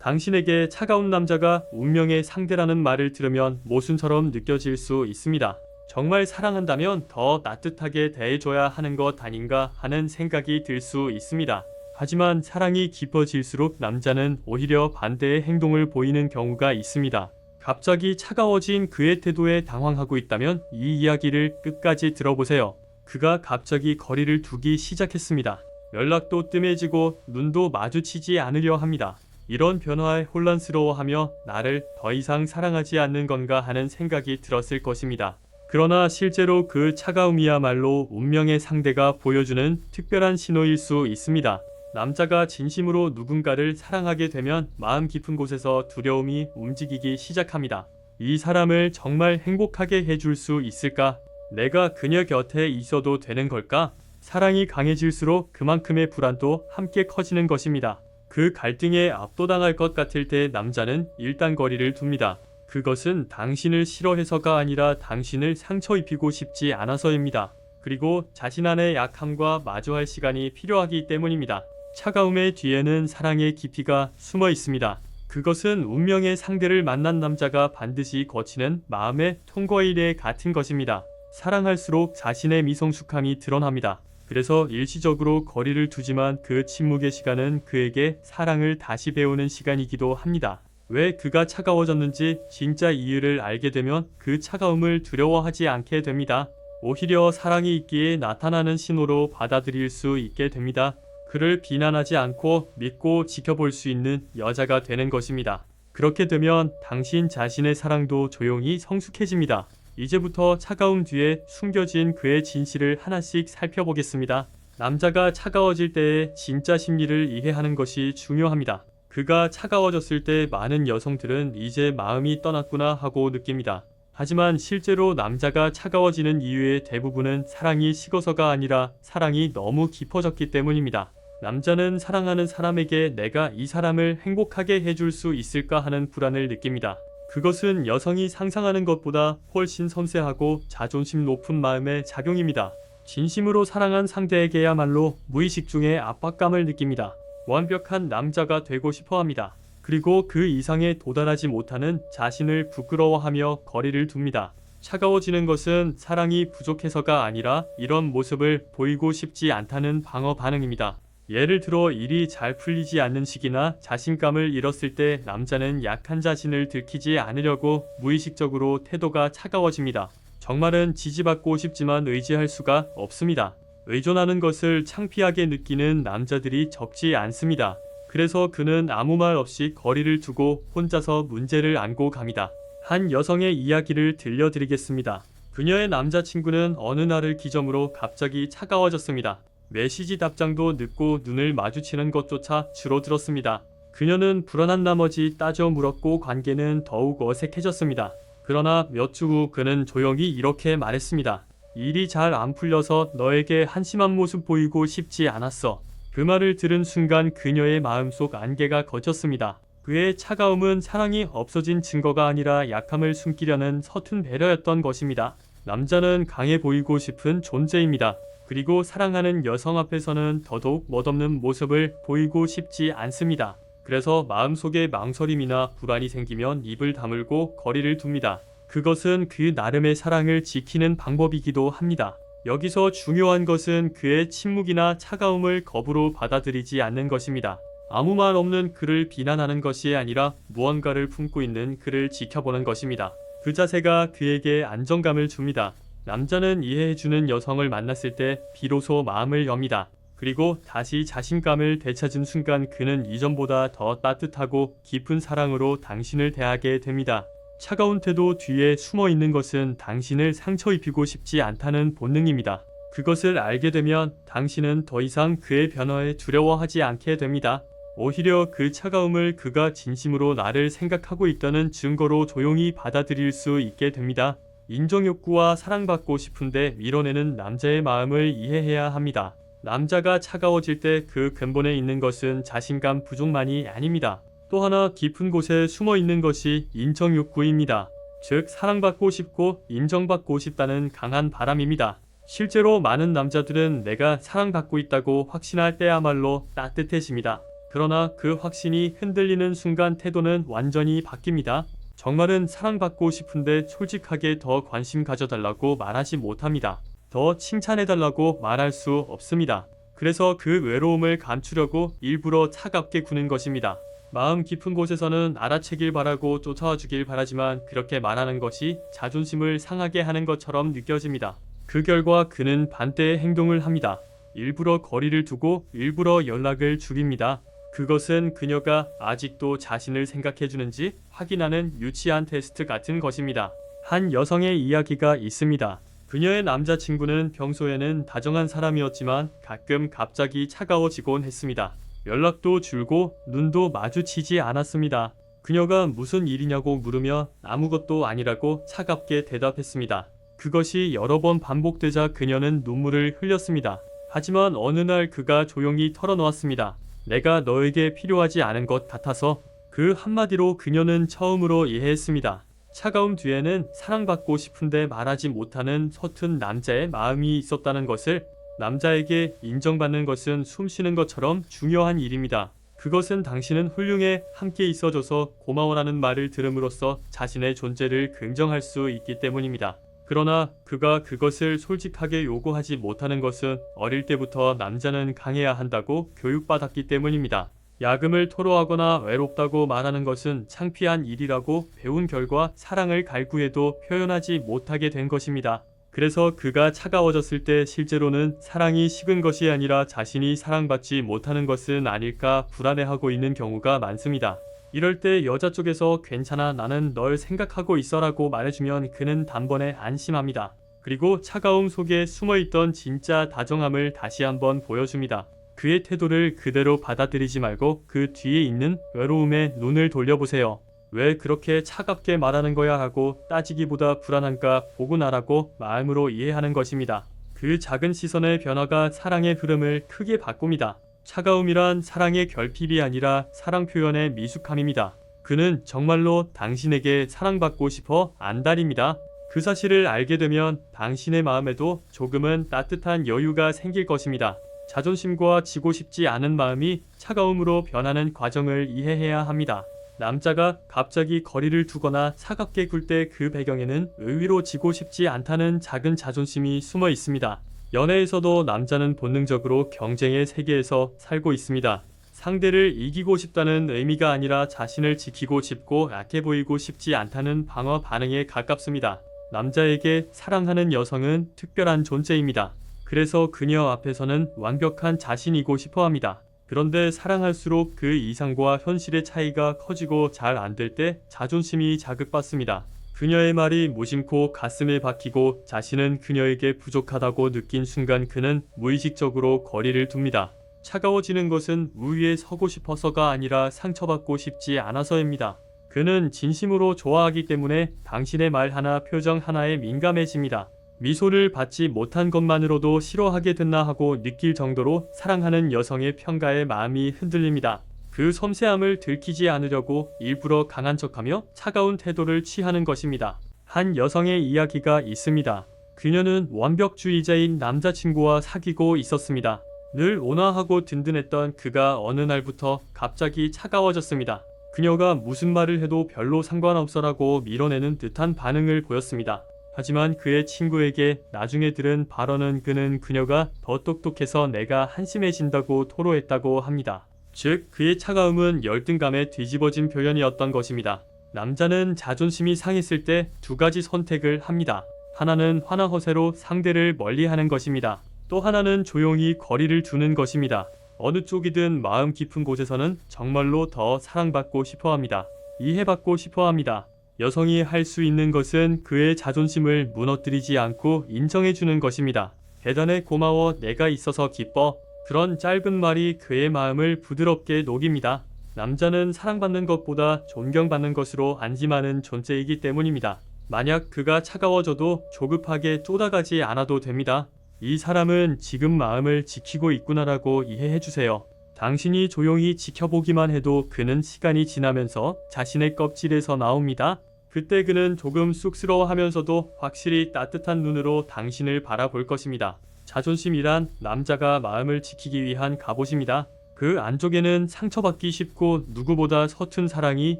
당신에게 차가운 남자가 운명의 상대라는 말을 들으면 모순처럼 느껴질 수 있습니다. 정말 사랑한다면 더 따뜻하게 대해줘야 하는 것 아닌가 하는 생각이 들 수 있습니다. 하지만 사랑이 깊어질수록 남자는 오히려 반대의 행동을 보이는 경우가 있습니다. 갑자기 차가워진 그의 태도에 당황하고 있다면 이 이야기를 끝까지 들어보세요. 그가 갑자기 거리를 두기 시작했습니다. 연락도 뜸해지고 눈도 마주치지 않으려 합니다. 이런 변화에 혼란스러워하며 나를 더 이상 사랑하지 않는 건가 하는 생각이 들었을 것입니다. 그러나 실제로 그 차가움이야말로 운명의 상대가 보여주는 특별한 신호일 수 있습니다. 남자가 진심으로 누군가를 사랑하게 되면 마음 깊은 곳에서 두려움이 움직이기 시작합니다. 이 사람을 정말 행복하게 해줄 수 있을까? 내가 그녀 곁에 있어도 되는 걸까? 사랑이 강해질수록 그만큼의 불안도 함께 커지는 것입니다. 그 갈등에 압도당할 것 같을 때 남자는 일단 거리를 둡니다. 그것은 당신을 싫어해서가 아니라 당신을 상처 입히고 싶지 않아서입니다. 그리고 자신 안의 약함과 마주할 시간이 필요하기 때문입니다. 차가움의 뒤에는 사랑의 깊이가 숨어 있습니다. 그것은 운명의 상대를 만난 남자가 반드시 거치는 마음의 통과의 일 같은 것입니다. 사랑할수록 자신의 미성숙함이 드러납니다. 그래서 일시적으로 거리를 두지만 그 침묵의 시간은 그에게 사랑을 다시 배우는 시간이기도 합니다. 왜 그가 차가워졌는지 진짜 이유를 알게 되면 그 차가움을 두려워하지 않게 됩니다. 오히려 사랑이 있기에 나타나는 신호로 받아들일 수 있게 됩니다. 그를 비난하지 않고 믿고 지켜볼 수 있는 여자가 되는 것입니다. 그렇게 되면 당신 자신의 사랑도 조용히 성숙해집니다. 이제부터 차가움 뒤에 숨겨진 그의 진실을 하나씩 살펴보겠습니다. 남자가 차가워질 때의 진짜 심리를 이해하는 것이 중요합니다. 그가 차가워졌을 때 많은 여성들은 이제 마음이 떠났구나 하고 느낍니다. 하지만 실제로 남자가 차가워지는 이유의 대부분은 사랑이 식어서가 아니라 사랑이 너무 깊어졌기 때문입니다. 남자는 사랑하는 사람에게 내가 이 사람을 행복하게 해줄 수 있을까 하는 불안을 느낍니다. 그것은 여성이 상상하는 것보다 훨씬 섬세하고 자존심 높은 마음의 작용입니다. 진심으로 사랑한 상대에게야말로 무의식 중에 압박감을 느낍니다. 완벽한 남자가 되고 싶어 합니다. 그리고 그 이상에 도달하지 못하는 자신을 부끄러워하며 거리를 둡니다. 차가워지는 것은 사랑이 부족해서가 아니라 이런 모습을 보이고 싶지 않다는 방어 반응입니다. 예를 들어 일이 잘 풀리지 않는 시기나 자신감을 잃었을 때 남자는 약한 자신을 들키지 않으려고 무의식적으로 태도가 차가워집니다. 정말은 지지받고 싶지만 의지할 수가 없습니다. 의존하는 것을 창피하게 느끼는 남자들이 적지 않습니다. 그래서 그는 아무 말 없이 거리를 두고 혼자서 문제를 안고 갑니다. 한 여성의 이야기를 들려드리겠습니다. 그녀의 남자친구는 어느 날을 기점으로 갑자기 차가워졌습니다. 메시지 답장도 늦고 눈을 마주치는 것조차 줄어들었습니다. 그녀는 불안한 나머지 따져 물었고 관계는 더욱 어색해졌습니다. 그러나 몇 주 후 그는 조용히 이렇게 말했습니다. 일이 잘 안 풀려서 너에게 한심한 모습 보이고 싶지 않았어. 그 말을 들은 순간 그녀의 마음속 안개가 걷혔습니다. 그의 차가움은 사랑이 없어진 증거가 아니라 약함을 숨기려는 서툰 배려였던 것입니다. 남자는 강해 보이고 싶은 존재입니다. 그리고 사랑하는 여성 앞에서는 더더욱 멋없는 모습을 보이고 싶지 않습니다. 그래서 마음속에 망설임이나 불안이 생기면 입을 다물고 거리를 둡니다. 그것은 그 나름의 사랑을 지키는 방법이기도 합니다. 여기서 중요한 것은 그의 침묵이나 차가움을 겁으로 받아들이지 않는 것입니다. 아무 말 없는 그를 비난하는 것이 아니라 무언가를 품고 있는 그를 지켜보는 것입니다. 그 자세가 그에게 안정감을 줍니다. 남자는 이해해주는 여성을 만났을 때 비로소 마음을 엽니다. 그리고 다시 자신감을 되찾은 순간 그는 이전보다 더 따뜻하고 깊은 사랑으로 당신을 대하게 됩니다. 차가운 태도 뒤에 숨어 있는 것은 당신을 상처 입히고 싶지 않다는 본능입니다. 그것을 알게 되면 당신은 더 이상 그의 변화에 두려워하지 않게 됩니다. 오히려 그 차가움을 그가 진심으로 나를 생각하고 있다는 증거로 조용히 받아들일 수 있게 됩니다. 인정욕구와 사랑받고 싶은데 밀어내는 남자의 마음을 이해해야 합니다. 남자가 차가워질 때 그 근본에 있는 것은 자신감 부족만이 아닙니다. 또 하나 깊은 곳에 숨어 있는 것이 인정욕구입니다. 즉 사랑받고 싶고 인정받고 싶다는 강한 바람입니다. 실제로 많은 남자들은 내가 사랑받고 있다고 확신할 때야말로 따뜻해집니다. 그러나 그 확신이 흔들리는 순간 태도는 완전히 바뀝니다. 정말은 사랑받고 싶은데 솔직하게 더 관심 가져달라고 말하지 못합니다. 더 칭찬해달라고 말할 수 없습니다. 그래서 그 외로움을 감추려고 일부러 차갑게 구는 것입니다. 마음 깊은 곳에서는 알아채길 바라고 쫓아와 주길 바라지만 그렇게 말하는 것이 자존심을 상하게 하는 것처럼 느껴집니다. 그 결과 그는 반대의 행동을 합니다. 일부러 거리를 두고 일부러 연락을 줄입니다. 그것은 그녀가 아직도 자신을 생각해주는지 확인하는 유치한 테스트 같은 것입니다. 한 여성의 이야기가 있습니다. 그녀의 남자친구는 평소에는 다정한 사람이었지만 가끔 갑자기 차가워지곤 했습니다. 연락도 줄고 눈도 마주치지 않았습니다. 그녀가 무슨 일이냐고 물으며 아무것도 아니라고 차갑게 대답했습니다. 그것이 여러 번 반복되자 그녀는 눈물을 흘렸습니다. 하지만 어느 날 그가 조용히 털어놓았습니다. 내가 너에게 필요하지 않은 것 같아서. 그 한마디로 그녀는 처음으로 이해했습니다. 차가움 뒤에는 사랑받고 싶은데 말하지 못하는 서툰 남자의 마음이 있었다는 것을. 남자에게 인정받는 것은 숨쉬는 것처럼 중요한 일입니다. 그것은 당신은 훌륭해, 함께 있어줘서 고마워라는 말을 들음으로써 자신의 존재를 긍정할 수 있기 때문입니다. 그러나 그가 그것을 솔직하게 요구하지 못하는 것은 어릴 때부터 남자는 강해야 한다고 교육받았기 때문입니다. 야금을 토로하거나 외롭다고 말하는 것은 창피한 일이라고 배운 결과 사랑을 갈구해도 표현하지 못하게 된 것입니다. 그래서 그가 차가워졌을 때 실제로는 사랑이 식은 것이 아니라 자신이 사랑받지 못하는 것은 아닐까 불안해하고 있는 경우가 많습니다. 이럴 때 여자 쪽에서 괜찮아, 나는 널 생각하고 있어라고 말해주면 그는 단번에 안심합니다. 그리고 차가움 속에 숨어있던 진짜 다정함을 다시 한번 보여줍니다. 그의 태도를 그대로 받아들이지 말고 그 뒤에 있는 외로움에 눈을 돌려보세요. 왜 그렇게 차갑게 말하는 거야 하고 따지기보다 불안한가 보고 나라고 마음으로 이해하는 것입니다. 그 작은 시선의 변화가 사랑의 흐름을 크게 바꿉니다. 차가움이란 사랑의 결핍이 아니라 사랑 표현의 미숙함입니다. 그는 정말로 당신에게 사랑받고 싶어 안달입니다. 그 사실을 알게 되면 당신의 마음에도 조금은 따뜻한 여유가 생길 것입니다. 자존심과 지고 싶지 않은 마음이 차가움으로 변하는 과정을 이해해야 합니다. 남자가 갑자기 거리를 두거나 차갑게 굴 때 그 배경에는 의위로 지고 싶지 않다는 작은 자존심이 숨어 있습니다. 연애에서도 남자는 본능적으로 경쟁의 세계에서 살고 있습니다. 상대를 이기고 싶다는 의미가 아니라 자신을 지키고 싶고 약해 보이고 싶지 않다는 방어 반응에 가깝습니다. 남자에게 사랑하는 여성은 특별한 존재입니다. 그래서 그녀 앞에서는 완벽한 자신이고 싶어 합니다. 그런데 사랑할수록 그 이상과 현실의 차이가 커지고 잘 안 될 때 자존심이 자극받습니다. 그녀의 말이 무심코 가슴에 박히고 자신은 그녀에게 부족하다고 느낀 순간 그는 무의식적으로 거리를 둡니다. 차가워지는 것은 우위에 서고 싶어서가 아니라 상처받고 싶지 않아서입니다. 그는 진심으로 좋아하기 때문에 당신의 말 하나, 표정 하나에 민감해집니다. 미소를 받지 못한 것만으로도 싫어하게 됐나 하고 느낄 정도로 사랑하는 여성의 평가에 마음이 흔들립니다. 그 섬세함을 들키지 않으려고 일부러 강한 척하며 차가운 태도를 취하는 것입니다. 한 여성의 이야기가 있습니다. 그녀는 완벽주의자인 남자친구와 사귀고 있었습니다. 늘 온화하고 든든했던 그가 어느 날부터 갑자기 차가워졌습니다. 그녀가 무슨 말을 해도 별로 상관없어라고 밀어내는 듯한 반응을 보였습니다. 하지만 그의 친구에게 나중에 들은 발언은 그는 그녀가 더 똑똑해서 내가 한심해진다고 토로했다고 합니다. 즉 그의 차가움은 열등감에 뒤집어진 표현이었던 것입니다. 남자는 자존심이 상했을 때 두 가지 선택을 합니다. 하나는 화나허세로 상대를 멀리하는 것입니다. 또 하나는 조용히 거리를 두는 것입니다. 어느 쪽이든 마음 깊은 곳에서는 정말로 더 사랑받고 싶어합니다. 이해받고 싶어합니다. 여성이 할 수 있는 것은 그의 자존심을 무너뜨리지 않고 인정해주는 것입니다. 대단해, 고마워, 내가 있어서 기뻐. 그런 짧은 말이 그의 마음을 부드럽게 녹입니다. 남자는 사랑받는 것보다 존경받는 것으로 안심하는 존재이기 때문입니다. 만약 그가 차가워져도 조급하게 쏟아가지 않아도 됩니다. 이 사람은 지금 마음을 지키고 있구나라고 이해해주세요. 당신이 조용히 지켜보기만 해도 그는 시간이 지나면서 자신의 껍질에서 나옵니다. 그때 그는 조금 쑥스러워하면서도 확실히 따뜻한 눈으로 당신을 바라볼 것입니다. 자존심이란 남자가 마음을 지키기 위한 갑옷입니다. 그 안쪽에는 상처받기 쉽고 누구보다 서툰 사랑이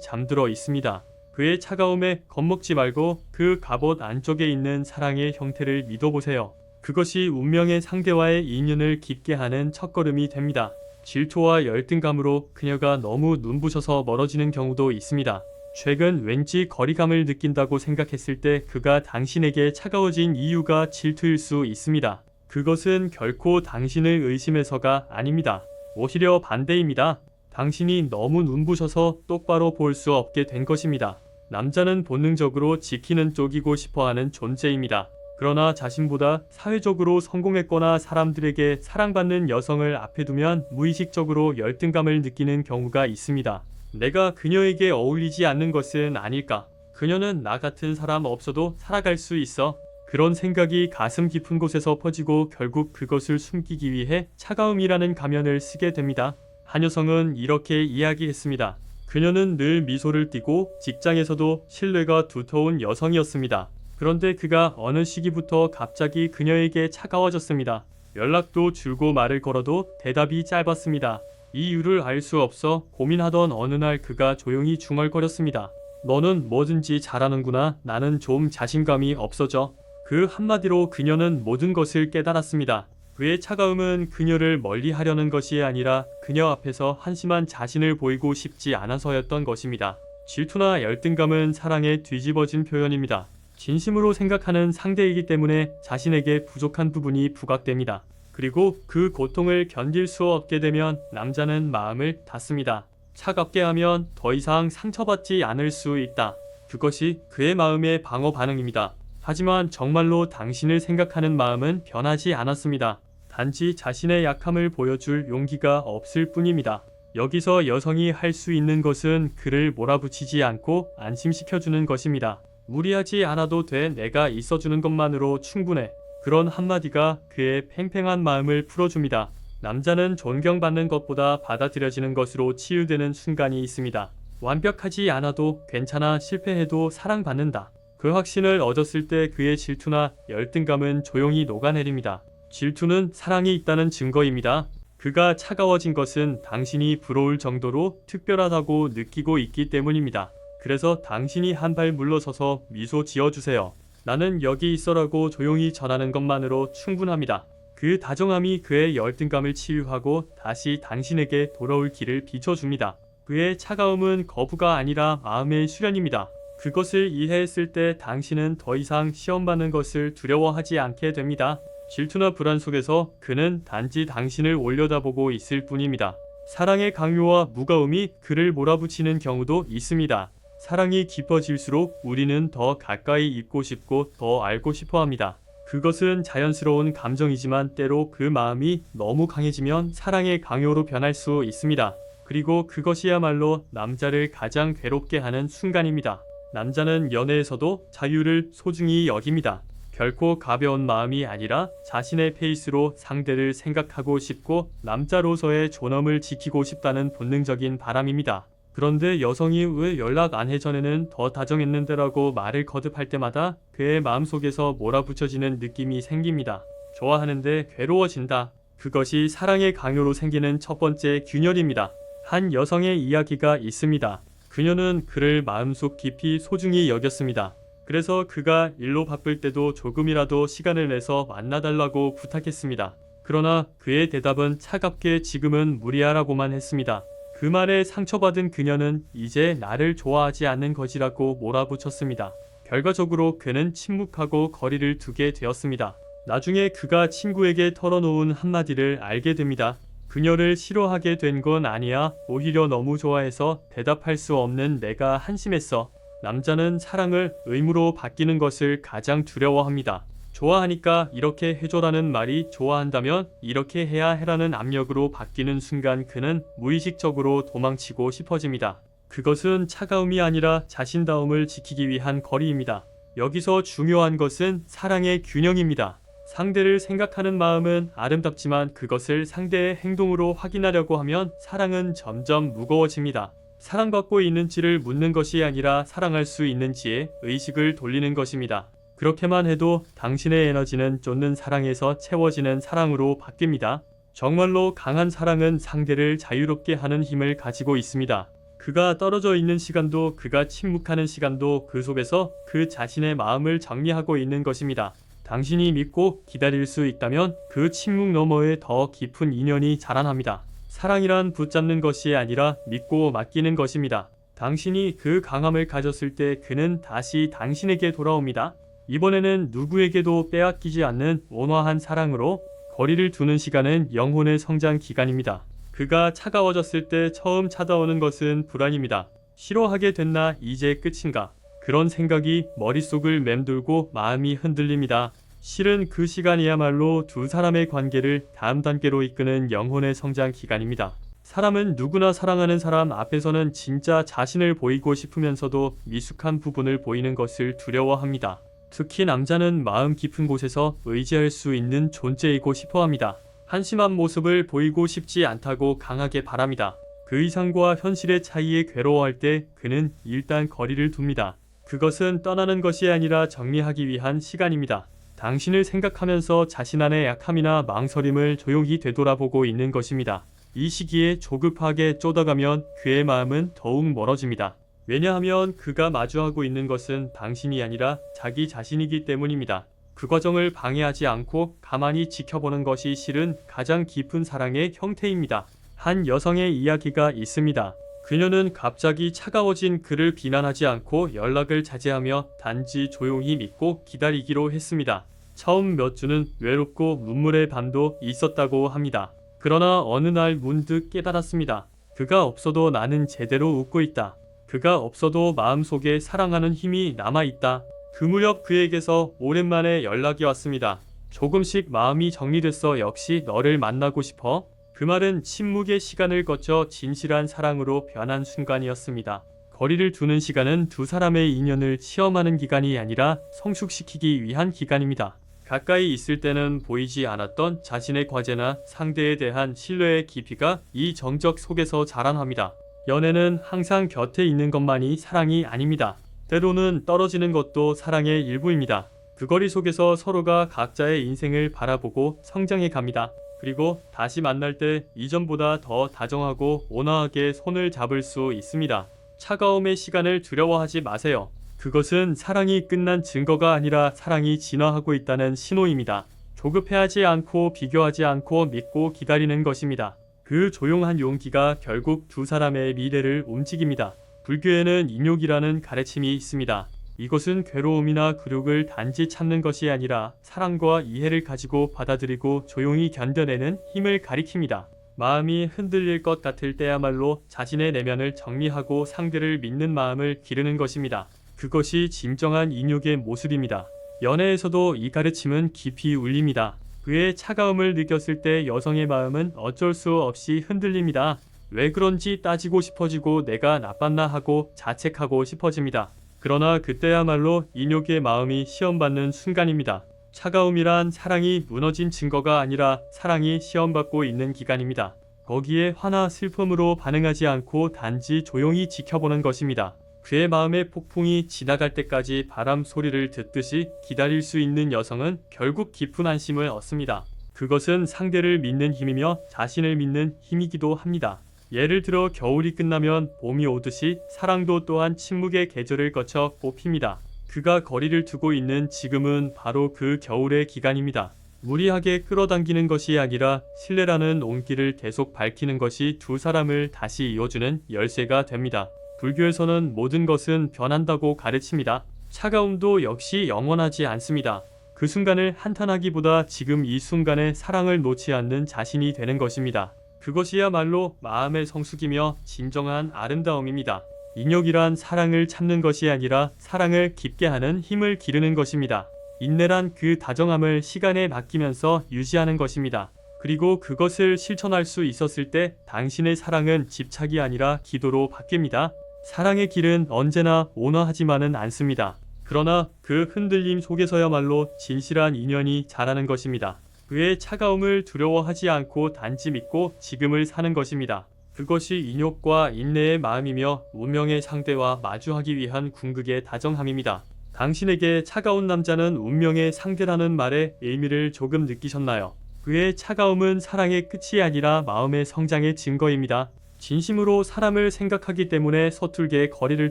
잠들어 있습니다. 그의 차가움에 겁먹지 말고 그 갑옷 안쪽에 있는 사랑의 형태를 믿어보세요. 그것이 운명의 상대와의 인연을 깊게 하는 첫걸음이 됩니다. 질투와 열등감으로 그녀가 너무 눈부셔서 멀어지는 경우도 있습니다. 최근 왠지 거리감을 느낀다고 생각했을 때 그가 당신에게 차가워진 이유가 질투일 수 있습니다. 그것은 결코 당신을 의심해서가 아닙니다. 오히려 반대입니다. 당신이 너무 눈부셔서 똑바로 볼 수 없게 된 것입니다. 남자는 본능적으로 지키는 쪽이고 싶어하는 존재입니다. 그러나 자신보다 사회적으로 성공했거나 사람들에게 사랑받는 여성을 앞에 두면 무의식적으로 열등감을 느끼는 경우가 있습니다. 내가 그녀에게 어울리지 않는 것은 아닐까? 그녀는 나 같은 사람 없어도 살아갈 수 있어. 그런 생각이 가슴 깊은 곳에서 퍼지고 결국 그것을 숨기기 위해 차가움이라는 가면을 쓰게 됩니다. 한 여성은 이렇게 이야기했습니다. 그녀는 늘 미소를 띠고 직장에서도 신뢰가 두터운 여성이었습니다. 그런데 그가 어느 시기부터 갑자기 그녀에게 차가워졌습니다. 연락도 줄고 말을 걸어도 대답이 짧았습니다. 이유를 알 수 없어 고민하던 어느 날 그가 조용히 중얼거렸습니다. 너는 뭐든지 잘하는구나. 나는 좀 자신감이 없어져. 그 한마디로 그녀는 모든 것을 깨달았습니다. 그의 차가움은 그녀를 멀리 하려는 것이 아니라 그녀 앞에서 한심한 자신을 보이고 싶지 않아서였던 것입니다. 질투나 열등감은 사랑의 뒤집어진 표현입니다. 진심으로 생각하는 상대이기 때문에 자신에게 부족한 부분이 부각됩니다. 그리고 그 고통을 견딜 수 없게 되면 남자는 마음을 닫습니다. 차갑게 하면 더 이상 상처받지 않을 수 있다. 그것이 그의 마음의 방어 반응입니다. 하지만 정말로 당신을 생각하는 마음은 변하지 않았습니다. 단지 자신의 약함을 보여줄 용기가 없을 뿐입니다. 여기서 여성이 할 수 있는 것은 그를 몰아붙이지 않고 안심시켜주는 것입니다. 무리하지 않아도 돼. 내가 있어주는 것만으로 충분해. 그런 한마디가 그의 팽팽한 마음을 풀어줍니다. 남자는 존경받는 것보다 받아들여지는 것으로 치유되는 순간이 있습니다. 완벽하지 않아도 괜찮아. 실패해도 사랑받는다. 그 확신을 얻었을 때 그의 질투나 열등감은 조용히 녹아내립니다. 질투는 사랑이 있다는 증거입니다. 그가 차가워진 것은 당신이 부러울 정도로 특별하다고 느끼고 있기 때문입니다. 그래서 당신이 한 발 물러서서 미소 지어주세요. 나는 여기 있어라고 조용히 전하는 것만으로 충분합니다. 그 다정함이 그의 열등감을 치유하고 다시 당신에게 돌아올 길을 비춰줍니다. 그의 차가움은 거부가 아니라 마음의 수련입니다. 그것을 이해했을 때 당신은 더 이상 시험받는 것을 두려워하지 않게 됩니다. 질투나 불안 속에서 그는 단지 당신을 올려다보고 있을 뿐입니다. 사랑의 강요와 무거움이 그를 몰아붙이는 경우도 있습니다. 사랑이 깊어질수록 우리는 더 가까이 있고 싶고 더 알고 싶어 합니다. 그것은 자연스러운 감정이지만 때로 그 마음이 너무 강해지면 사랑의 강요로 변할 수 있습니다. 그리고 그것이야말로 남자를 가장 괴롭게 하는 순간입니다. 남자는 연애에서도 자유를 소중히 여깁니다. 결코 가벼운 마음이 아니라 자신의 페이스로 상대를 생각하고 싶고 남자로서의 존엄을 지키고 싶다는 본능적인 바람입니다. 그런데 여성이 왜 연락 안 해 전에는 더 다정했는데 라고 말을 거듭할 때마다 그의 마음속에서 몰아붙여지는 느낌이 생깁니다. 좋아하는데 괴로워진다. 그것이 사랑의 강요로 생기는 첫 번째 균열입니다. 한 여성의 이야기가 있습니다. 그녀는 그를 마음속 깊이 소중히 여겼습니다. 그래서 그가 일로 바쁠 때도 조금이라도 시간을 내서 만나달라고 부탁했습니다. 그러나 그의 대답은 차갑게 지금은 무리하라고만 했습니다. 그 말에 상처받은 그녀는 이제 나를 좋아하지 않는 것이라고 몰아붙였습니다. 결과적으로 그는 침묵하고 거리를 두게 되었습니다. 나중에 그가 친구에게 털어놓은 한마디를 알게 됩니다. 그녀를 싫어하게 된 건 아니야. 오히려 너무 좋아해서 대답할 수 없는 내가 한심했어. 남자는 사랑을 의무로 바뀌는 것을 가장 두려워합니다. 좋아하니까 이렇게 해줘라는 말이 좋아한다면 이렇게 해야 해라는 압력으로 바뀌는 순간 그는 무의식적으로 도망치고 싶어집니다. 그것은 차가움이 아니라 자신다움을 지키기 위한 거리입니다. 여기서 중요한 것은 사랑의 균형입니다. 상대를 생각하는 마음은 아름답지만 그것을 상대의 행동으로 확인하려고 하면 사랑은 점점 무거워집니다. 사랑받고 있는지를 묻는 것이 아니라 사랑할 수 있는지에 의식을 돌리는 것입니다. 그렇게만 해도 당신의 에너지는 쫓는 사랑에서 채워지는 사랑으로 바뀝니다. 정말로 강한 사랑은 상대를 자유롭게 하는 힘을 가지고 있습니다. 그가 떨어져 있는 시간도, 그가 침묵하는 시간도 그 속에서 그 자신의 마음을 정리하고 있는 것입니다. 당신이 믿고 기다릴 수 있다면 그 침묵 너머에 더 깊은 인연이 자라납니다. 사랑이란 붙잡는 것이 아니라 믿고 맡기는 것입니다. 당신이 그 강함을 가졌을 때 그는 다시 당신에게 돌아옵니다. 이번에는 누구에게도 빼앗기지 않는 온화한 사랑으로. 거리를 두는 시간은 영혼의 성장 기간입니다. 그가 차가워졌을 때 처음 찾아오는 것은 불안입니다. 싫어하게 됐나, 이제 끝인가? 그런 생각이 머릿속을 맴돌고 마음이 흔들립니다. 실은 그 시간이야말로 두 사람의 관계를 다음 단계로 이끄는 영혼의 성장 기간입니다. 사람은 누구나 사랑하는 사람 앞에서는 진짜 자신을 보이고 싶으면서도 미숙한 부분을 보이는 것을 두려워합니다. 특히 남자는 마음 깊은 곳에서 의지할 수 있는 존재이고 싶어합니다. 한심한 모습을 보이고 싶지 않다고 강하게 바랍니다. 그 이상과 현실의 차이에 괴로워할 때 그는 일단 거리를 둡니다. 그것은 떠나는 것이 아니라 정리하기 위한 시간입니다. 당신을 생각하면서 자신 안의 약함이나 망설임을 조용히 되돌아보고 있는 것입니다. 이 시기에 조급하게 쫓아가면 그의 마음은 더욱 멀어집니다. 왜냐하면 그가 마주하고 있는 것은 당신이 아니라 자기 자신이기 때문입니다. 그 과정을 방해하지 않고 가만히 지켜보는 것이 실은 가장 깊은 사랑의 형태입니다. 한 여성의 이야기가 있습니다. 그녀는 갑자기 차가워진 그를 비난하지 않고 연락을 자제하며 단지 조용히 믿고 기다리기로 했습니다. 처음 몇 주는 외롭고 눈물의 밤도 있었다고 합니다. 그러나 어느 날 문득 깨달았습니다. 그가 없어도 나는 제대로 웃고 있다. 그가 없어도 마음속에 사랑하는 힘이 남아있다. 그 무렵 그에게서 오랜만에 연락이 왔습니다. 조금씩 마음이 정리됐어. 역시 너를 만나고 싶어. 그 말은 침묵의 시간을 거쳐 진실한 사랑으로 변한 순간이었습니다. 거리를 두는 시간은 두 사람의 인연을 시험하는 기간이 아니라 성숙시키기 위한 기간입니다. 가까이 있을 때는 보이지 않았던 자신의 과제나 상대에 대한 신뢰의 깊이가 이 정적 속에서 자라납니다. 연애는 항상 곁에 있는 것만이 사랑이 아닙니다. 때로는 떨어지는 것도 사랑의 일부입니다. 그 거리 속에서 서로가 각자의 인생을 바라보고 성장해 갑니다. 그리고 다시 만날 때 이전보다 더 다정하고 온화하게 손을 잡을 수 있습니다. 차가움의 시간을 두려워하지 마세요. 그것은 사랑이 끝난 증거가 아니라 사랑이 진화하고 있다는 신호입니다. 조급해하지 않고 비교하지 않고 믿고 기다리는 것입니다. 그 조용한 용기가 결국 두 사람의 미래를 움직입니다. 불교에는 인욕이라는 가르침이 있습니다. 이것은 괴로움이나 굴욕을 단지 참는 것이 아니라 사랑과 이해를 가지고 받아들이고 조용히 견뎌내는 힘을 가리킵니다. 마음이 흔들릴 것 같을 때야말로 자신의 내면을 정리하고 상대를 믿는 마음을 기르는 것입니다. 그것이 진정한 인욕의 모습입니다. 연애에서도 이 가르침은 깊이 울립니다. 그의 차가움을 느꼈을 때 여성의 마음은 어쩔 수 없이 흔들립니다. 왜 그런지 따지고 싶어지고 내가 나빴나 하고 자책하고 싶어집니다. 그러나 그때야말로 인욕의 마음이 시험받는 순간입니다. 차가움이란 사랑이 무너진 증거가 아니라 사랑이 시험받고 있는 기간입니다. 거기에 화나 슬픔으로 반응하지 않고 단지 조용히 지켜보는 것입니다. 그의 마음의 폭풍이 지나갈 때까지 바람 소리를 듣듯이 기다릴 수 있는 여성은 결국 깊은 안심을 얻습니다. 그것은 상대를 믿는 힘이며 자신을 믿는 힘이기도 합니다. 예를 들어 겨울이 끝나면 봄이 오듯이 사랑도 또한 침묵의 계절을 거쳐 꽃핍니다. 그가 거리를 두고 있는 지금은 바로 그 겨울의 기간입니다. 무리하게 끌어당기는 것이 아니라 신뢰라는 온기를 계속 밝히는 것이 두 사람을 다시 이어주는 열쇠가 됩니다. 불교에서는 모든 것은 변한다고 가르칩니다. 차가움도 역시 영원하지 않습니다. 그 순간을 한탄하기보다 지금 이 순간에 사랑을 놓지 않는 자신이 되는 것입니다. 그것이야말로 마음의 성숙이며 진정한 아름다움입니다. 인욕이란 사랑을 참는 것이 아니라 사랑을 깊게 하는 힘을 기르는 것입니다. 인내란 그 다정함을 시간에 맡기면서 유지하는 것입니다. 그리고 그것을 실천할 수 있었을 때 당신의 사랑은 집착이 아니라 기도로 바뀝니다. 사랑의 길은 언제나 온화하지만은 않습니다. 그러나 그 흔들림 속에서야말로 진실한 인연이 자라는 것입니다. 그의 차가움을 두려워하지 않고 단지 믿고 지금을 사는 것입니다. 그것이 인욕과 인내의 마음이며 운명의 상대와 마주하기 위한 궁극의 다정함입니다. 당신에게 차가운 남자는 운명의 상대라는 말의 의미를 조금 느끼셨나요? 그의 차가움은 사랑의 끝이 아니라 마음의 성장의 증거입니다. 진심으로 사람을 생각하기 때문에 서툴게 거리를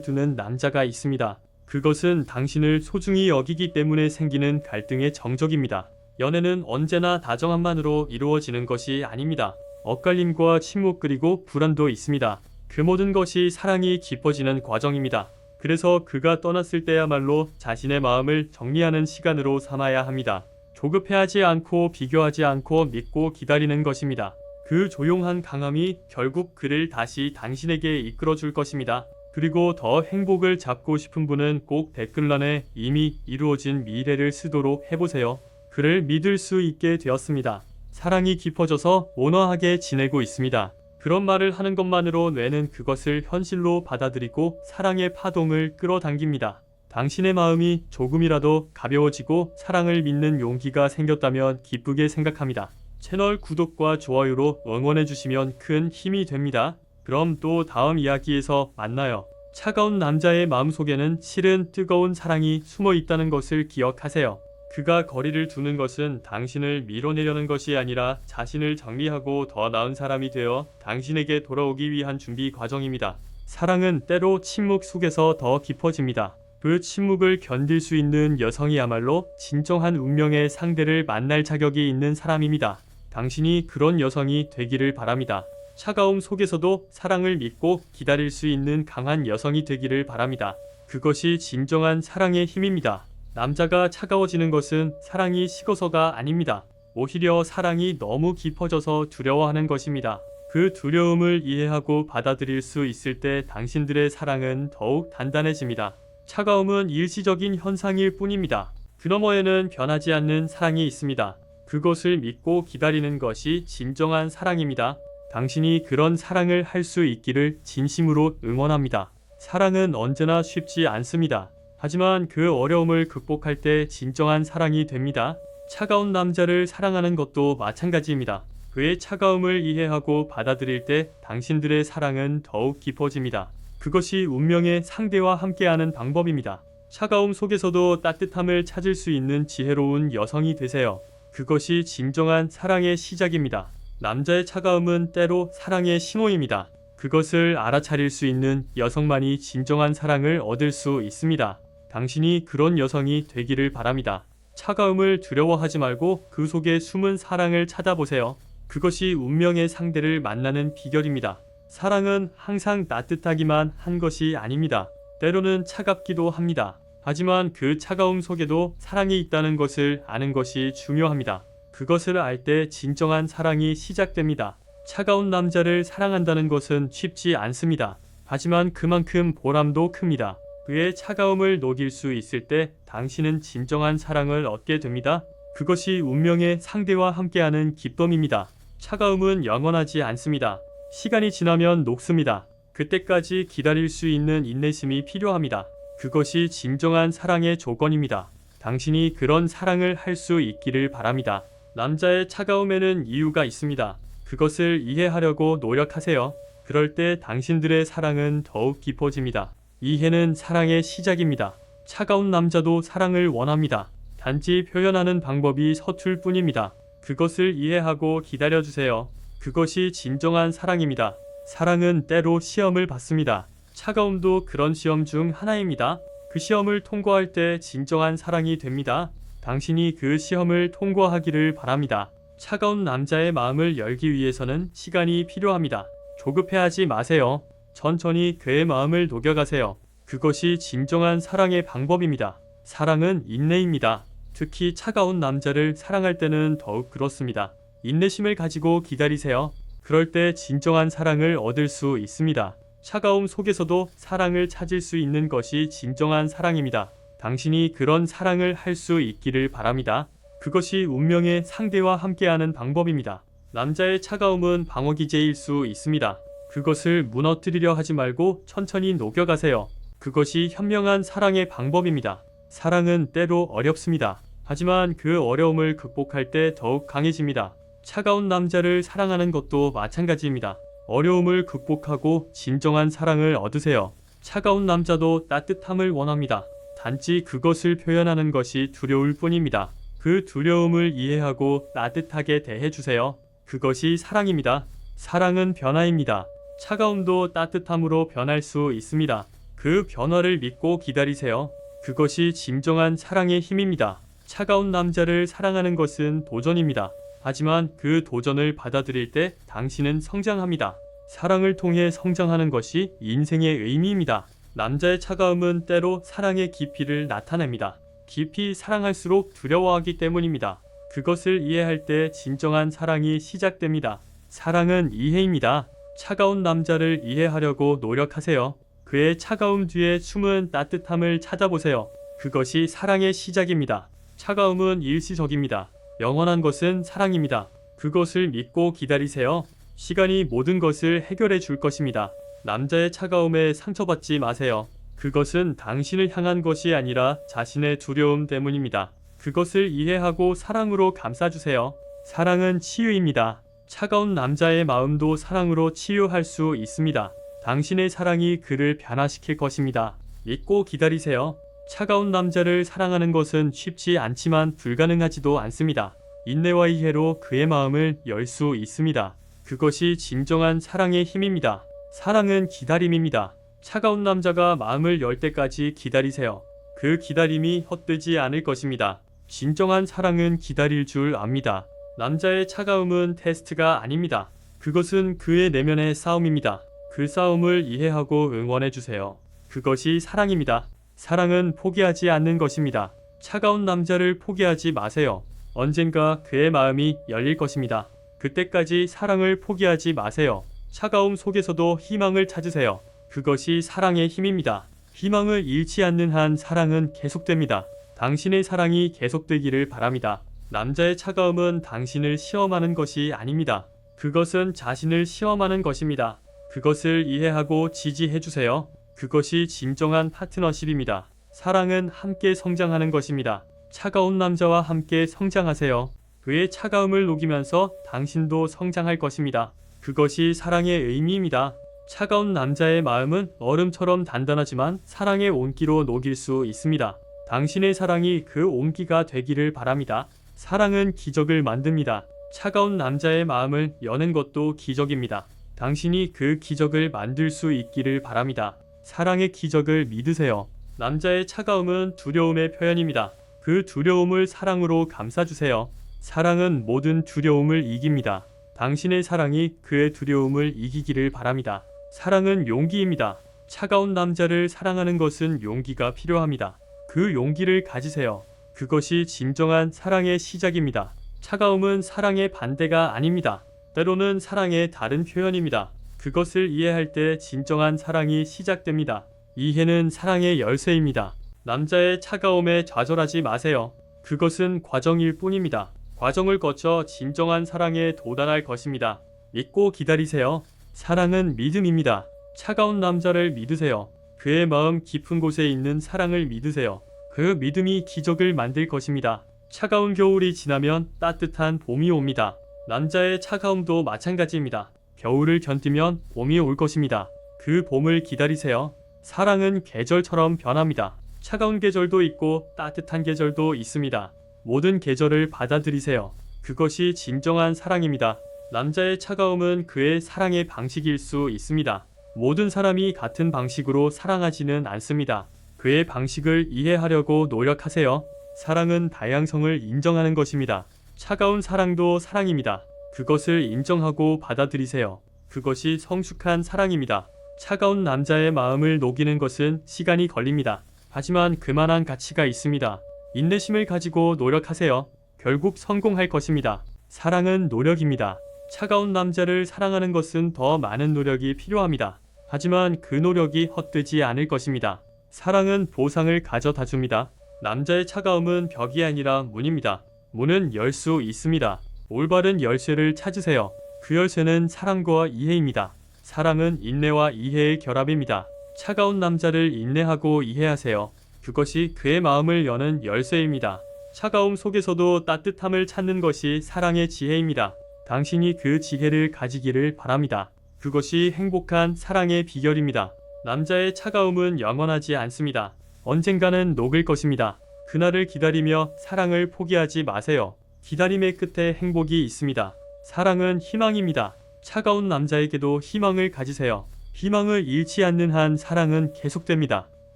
두는 남자가 있습니다. 그것은 당신을 소중히 여기기 때문에 생기는 갈등의 정적입니다. 연애는 언제나 다정함만으로 이루어지는 것이 아닙니다. 엇갈림과 침묵 그리고 불안도 있습니다. 그 모든 것이 사랑이 깊어지는 과정입니다. 그래서 그가 떠났을 때야말로 자신의 마음을 정리하는 시간으로 삼아야 합니다. 조급해하지 않고 비교하지 않고 믿고 기다리는 것입니다. 그 조용한 강함이 결국 그를 다시 당신에게 이끌어줄 것입니다. 그리고 더 행복을 잡고 싶은 분은 꼭 댓글란에 이미 이루어진 미래를 쓰도록 해보세요. 그를 믿을 수 있게 되었습니다. 사랑이 깊어져서 온화하게 지내고 있습니다. 그런 말을 하는 것만으로 뇌는 그것을 현실로 받아들이고 사랑의 파동을 끌어당깁니다. 당신의 마음이 조금이라도 가벼워지고 사랑을 믿는 용기가 생겼다면 기쁘게 생각합니다. 채널 구독과 좋아요로 응원해주시면 큰 힘이 됩니다. 그럼 또 다음 이야기에서 만나요. 차가운 남자의 마음속에는 실은 뜨거운 사랑이 숨어 있다는 것을 기억하세요. 그가 거리를 두는 것은 당신을 밀어내려는 것이 아니라 자신을 정리하고 더 나은 사람이 되어 당신에게 돌아오기 위한 준비 과정입니다. 사랑은 때로 침묵 속에서 더 깊어집니다. 그 침묵을 견딜 수 있는 여성이야말로 진정한 운명의 상대를 만날 자격이 있는 사람입니다. 당신이 그런 여성이 되기를 바랍니다. 차가움 속에서도 사랑을 믿고 기다릴 수 있는 강한 여성이 되기를 바랍니다. 그것이 진정한 사랑의 힘입니다. 남자가 차가워지는 것은 사랑이 식어서가 아닙니다. 오히려 사랑이 너무 깊어져서 두려워하는 것입니다. 그 두려움을 이해하고 받아들일 수 있을 때 당신들의 사랑은 더욱 단단해집니다. 차가움은 일시적인 현상일 뿐입니다. 그 너머에는 변하지 않는 사랑이 있습니다. 그것을 믿고 기다리는 것이 진정한 사랑입니다. 당신이 그런 사랑을 할 수 있기를 진심으로 응원합니다. 사랑은 언제나 쉽지 않습니다. 하지만 그 어려움을 극복할 때 진정한 사랑이 됩니다. 차가운 남자를 사랑하는 것도 마찬가지입니다. 그의 차가움을 이해하고 받아들일 때 당신들의 사랑은 더욱 깊어집니다. 그것이 운명의 상대와 함께하는 방법입니다. 차가움 속에서도 따뜻함을 찾을 수 있는 지혜로운 여성이 되세요. 그것이 진정한 사랑의 시작입니다. 남자의 차가움은 때로 사랑의 신호입니다. 그것을 알아차릴 수 있는 여성만이 진정한 사랑을 얻을 수 있습니다. 당신이 그런 여성이 되기를 바랍니다. 차가움을 두려워하지 말고 그 속에 숨은 사랑을 찾아보세요. 그것이 운명의 상대를 만나는 비결입니다. 사랑은 항상 따뜻하기만 한 것이 아닙니다. 때로는 차갑기도 합니다. 하지만 그 차가움 속에도 사랑이 있다는 것을 아는 것이 중요합니다. 그것을 알 때 진정한 사랑이 시작됩니다. 차가운 남자를 사랑한다는 것은 쉽지 않습니다. 하지만 그만큼 보람도 큽니다. 그의 차가움을 녹일 수 있을 때 당신은 진정한 사랑을 얻게 됩니다. 그것이 운명의 상대와 함께하는 기쁨입니다. 차가움은 영원하지 않습니다. 시간이 지나면 녹습니다. 그때까지 기다릴 수 있는 인내심이 필요합니다. 그것이 진정한 사랑의 조건입니다. 당신이 그런 사랑을 할 수 있기를 바랍니다. 남자의 차가움에는 이유가 있습니다. 그것을 이해하려고 노력하세요. 그럴 때 당신들의 사랑은 더욱 깊어집니다. 이해는 사랑의 시작입니다. 차가운 남자도 사랑을 원합니다. 단지 표현하는 방법이 서툴 뿐입니다. 그것을 이해하고 기다려주세요. 그것이 진정한 사랑입니다. 사랑은 때로 시험을 받습니다. 차가움도 그런 시험 중 하나입니다. 그 시험을 통과할 때 진정한 사랑이 됩니다. 당신이 그 시험을 통과하기를 바랍니다. 차가운 남자의 마음을 열기 위해서는 시간이 필요합니다. 조급해하지 마세요. 천천히 그의 마음을 녹여가세요. 그것이 진정한 사랑의 방법입니다. 사랑은 인내입니다. 특히 차가운 남자를 사랑할 때는 더욱 그렇습니다. 인내심을 가지고 기다리세요. 그럴 때 진정한 사랑을 얻을 수 있습니다. 차가움 속에서도 사랑을 찾을 수 있는 것이 진정한 사랑입니다. 당신이 그런 사랑을 할 수 있기를 바랍니다. 그것이 운명의 상대와 함께하는 방법입니다. 남자의 차가움은 방어기제일 수 있습니다. 그것을 무너뜨리려 하지 말고 천천히 녹여가세요. 그것이 현명한 사랑의 방법입니다. 사랑은 때로 어렵습니다. 하지만 그 어려움을 극복할 때 더욱 강해집니다. 차가운 남자를 사랑하는 것도 마찬가지입니다. 어려움을 극복하고 진정한 사랑을 얻으세요. 차가운 남자도 따뜻함을 원합니다. 단지 그것을 표현하는 것이 두려울 뿐입니다. 그 두려움을 이해하고 따뜻하게 대해주세요. 그것이 사랑입니다. 사랑은 변화입니다. 차가움도 따뜻함으로 변할 수 있습니다. 그 변화를 믿고 기다리세요. 그것이 진정한 사랑의 힘입니다. 차가운 남자를 사랑하는 것은 도전입니다. 하지만 그 도전을 받아들일 때 당신은 성장합니다. 사랑을 통해 성장하는 것이 인생의 의미입니다. 남자의 차가움은 때로 사랑의 깊이를 나타냅니다. 깊이 사랑할수록 두려워하기 때문입니다. 그것을 이해할 때 진정한 사랑이 시작됩니다. 사랑은 이해입니다. 차가운 남자를 이해하려고 노력하세요. 그의 차가움 뒤에 숨은 따뜻함을 찾아보세요. 그것이 사랑의 시작입니다. 차가움은 일시적입니다. 영원한 것은 사랑입니다. 그것을 믿고 기다리세요. 시간이 모든 것을 해결해 줄 것입니다. 남자의 차가움에 상처받지 마세요. 그것은 당신을 향한 것이 아니라 자신의 두려움 때문입니다. 그것을 이해하고 사랑으로 감싸주세요. 사랑은 치유입니다. 차가운 남자의 마음도 사랑으로 치유할 수 있습니다. 당신의 사랑이 그를 변화시킬 것입니다. 믿고 기다리세요. 차가운 남자를 사랑하는 것은 쉽지 않지만 불가능하지도 않습니다. 인내와 이해로 그의 마음을 열 수 있습니다. 그것이 진정한 사랑의 힘입니다. 사랑은 기다림입니다. 차가운 남자가 마음을 열 때까지 기다리세요. 그 기다림이 헛되지 않을 것입니다. 진정한 사랑은 기다릴 줄 압니다. 남자의 차가움은 테스트가 아닙니다. 그것은 그의 내면의 싸움입니다. 그 싸움을 이해하고 응원해주세요. 그것이 사랑입니다. 사랑은 포기하지 않는 것입니다. 차가운 남자를 포기하지 마세요. 언젠가 그의 마음이 열릴 것입니다. 그때까지 사랑을 포기하지 마세요. 차가움 속에서도 희망을 찾으세요. 그것이 사랑의 힘입니다. 희망을 잃지 않는 한 사랑은 계속됩니다. 당신의 사랑이 계속되기를 바랍니다. 남자의 차가움은 당신을 시험하는 것이 아닙니다. 그것은 자신을 시험하는 것입니다. 그것을 이해하고 지지해주세요. 그것이 진정한 파트너십입니다. 사랑은 함께 성장하는 것입니다. 차가운 남자와 함께 성장하세요. 그의 차가움을 녹이면서 당신도 성장할 것입니다. 그것이 사랑의 의미입니다. 차가운 남자의 마음은 얼음처럼 단단하지만 사랑의 온기로 녹일 수 있습니다. 당신의 사랑이 그 온기가 되기를 바랍니다. 사랑은 기적을 만듭니다. 차가운 남자의 마음을 여는 것도 기적입니다. 당신이 그 기적을 만들 수 있기를 바랍니다. 사랑의 기적을 믿으세요. 남자의 차가움은 두려움의 표현입니다. 그 두려움을 사랑으로 감싸주세요. 사랑은 모든 두려움을 이깁니다. 당신의 사랑이 그의 두려움을 이기기를 바랍니다. 사랑은 용기입니다. 차가운 남자를 사랑하는 것은 용기가 필요합니다. 그 용기를 가지세요. 그것이 진정한 사랑의 시작입니다. 차가움은 사랑의 반대가 아닙니다. 때로는 사랑의 다른 표현입니다. 그것을 이해할 때 진정한 사랑이 시작됩니다. 이해는 사랑의 열쇠입니다. 남자의 차가움에 좌절하지 마세요. 그것은 과정일 뿐입니다. 과정을 거쳐 진정한 사랑에 도달할 것입니다. 믿고 기다리세요. 사랑은 믿음입니다. 차가운 남자를 믿으세요. 그의 마음 깊은 곳에 있는 사랑을 믿으세요. 그 믿음이 기적을 만들 것입니다. 차가운 겨울이 지나면 따뜻한 봄이 옵니다. 남자의 차가움도 마찬가지입니다. 겨울을 견디면 봄이 올 것입니다. 그 봄을 기다리세요. 사랑은 계절처럼 변합니다. 차가운 계절도 있고 따뜻한 계절도 있습니다. 모든 계절을 받아들이세요. 그것이 진정한 사랑입니다. 남자의 차가움은 그의 사랑의 방식일 수 있습니다. 모든 사람이 같은 방식으로 사랑하지는 않습니다. 그의 방식을 이해하려고 노력하세요. 사랑은 다양성을 인정하는 것입니다. 차가운 사랑도 사랑입니다. 그것을 인정하고 받아들이세요. 그것이 성숙한 사랑입니다. 차가운 남자의 마음을 녹이는 것은 시간이 걸립니다. 하지만 그만한 가치가 있습니다. 인내심을 가지고 노력하세요. 결국 성공할 것입니다. 사랑은 노력입니다. 차가운 남자를 사랑하는 것은 더 많은 노력이 필요합니다. 하지만 그 노력이 헛되지 않을 것입니다. 사랑은 보상을 가져다 줍니다. 남자의 차가움은 벽이 아니라 문입니다. 문은 열 수 있습니다. 올바른 열쇠를 찾으세요. 그 열쇠는 사랑과 이해입니다. 사랑은 인내와 이해의 결합입니다. 차가운 남자를 인내하고 이해하세요. 그것이 그의 마음을 여는 열쇠입니다. 차가움 속에서도 따뜻함을 찾는 것이 사랑의 지혜입니다. 당신이 그 지혜를 가지기를 바랍니다. 그것이 행복한 사랑의 비결입니다. 남자의 차가움은 영원하지 않습니다. 언젠가는 녹을 것입니다. 그날을 기다리며 사랑을 포기하지 마세요. 기다림의 끝에 행복이 있습니다. 사랑은 희망입니다. 차가운 남자에게도 희망을 가지세요. 희망을 잃지 않는 한 사랑은 계속됩니다.